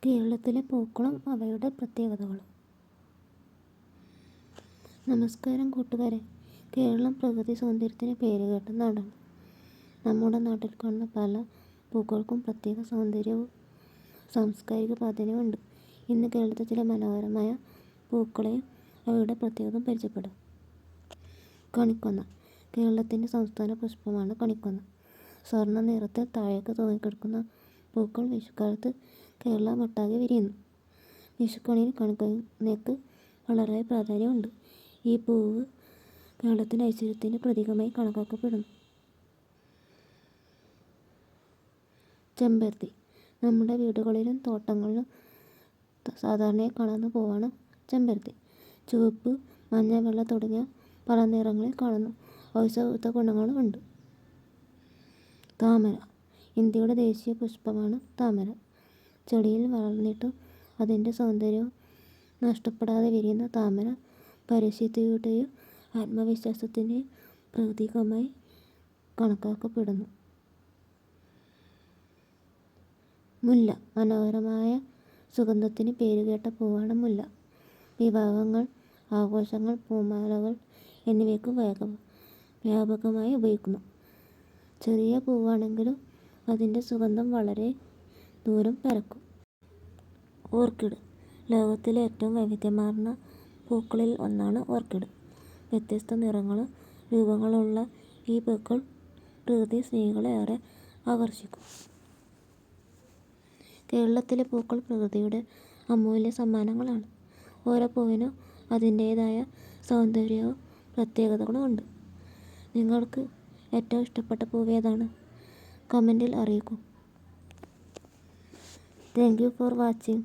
കേരളത്തിലെ പൂക്കളും അവയുടെ പ്രത്യേകതകളും. നമസ്കാരം കൂട്ടുകാരെ. കേരളം പ്രകൃതി സൗന്ദര്യത്തിന് പേരുകേട്ട നാടാണ്. നമ്മുടെ നാട്ടിൽ കാണുന്ന പല പൂക്കൾക്കും പ്രത്യേക സൗന്ദര്യവും സാംസ്കാരിക പ്രാധാന്യവും ഉണ്ട്. ഇന്ന് കേരളത്തിലെ ചില മനോഹരമായ പൂക്കളെയും അവയുടെ പ്രത്യേകതയും പരിചയപ്പെടാം. കണിക്കൊന്ന. കേരളത്തിൻ്റെ സംസ്ഥാന പുഷ്പമാണ് കണിക്കൊന്ന. സ്വർണ്ണ നിറത്തിൽ താഴേക്ക് തൂങ്ങിക്കിടക്കുന്ന പൂക്കൾ വിഷുക്കാലത്ത് കേരളമൊട്ടാകെ വിരിയുന്നു. വിഷുക്കണിയിൽ കണിക്കൊന്നയ്ക്ക് വളരെ പ്രാധാന്യമുണ്ട്. ഈ പൂവ് കേരളത്തിൻ്റെ ഐശ്വര്യത്തിൻ്റെ പ്രതീകമായി കണക്കാക്കപ്പെടുന്നു. ചെമ്പരത്തി. നമ്മുടെ വീടുകളിലും തോട്ടങ്ങളിലും സാധാരണയായി കാണുന്ന പൂവാണ് ചെമ്പരത്തി. ചുവപ്പ്, മഞ്ഞ, വെള്ള തുടങ്ങിയ പല നിറങ്ങളിൽ കാണുന്നു. ഔഷധ ഗുണങ്ങളും ഉണ്ട്. താമര. ഇന്ത്യയുടെ ദേശീയ പുഷ്പമാണ് താമര. ചെടിയിൽ വളർന്നിട്ടും അതിൻ്റെ സൗന്ദര്യം നഷ്ടപ്പെടാതെ വിരിയുന്ന താമര പരിശുദ്ധിയുടെയും ആത്മവിശ്വാസത്തിൻ്റെയും പ്രതീകമായി കണക്കാക്കപ്പെടുന്നു. മുല്ല. മനോഹരമായ സുഗന്ധത്തിന് പേരുകേട്ട പൂവാണ് മുല്ല. വിവാഹങ്ങൾ, ആഘോഷങ്ങൾ, പൂമാലകൾ എന്നിവയ്ക്ക് വ്യാപകമായി ഉപയോഗിക്കുന്നു. ചെറിയ പൂവാണെങ്കിലും അതിൻ്റെ സുഗന്ധം വളരെ ദൂരം പരക്കും. ഓർക്കിഡ്. ലോകത്തിലെ ഏറ്റവും വൈവിധ്യമാർന്ന പൂക്കളിൽ ഒന്നാണ് ഓർക്കിഡ്. വ്യത്യസ്ത നിറങ്ങളും രൂപങ്ങളുള്ള ഈ പൂക്കൾ പ്രകൃതി സ്നേഹികളെ ഏറെ ആകർഷിക്കും. കേരളത്തിലെ പൂക്കൾ പ്രകൃതിയുടെ അമൂല്യ സമ്മാനങ്ങളാണ്. ഓരോ പൂവിനും അതിൻ്റേതായ സൗന്ദര്യവും പ്രത്യേകതകളും ഉണ്ട്. നിങ്ങൾക്ക് ഏറ്റവും ഇഷ്ടപ്പെട്ട പൂവ് ഏതാണ്? കമൻറ്റിൽ അറിയിക്കൂ. Thank you for watching.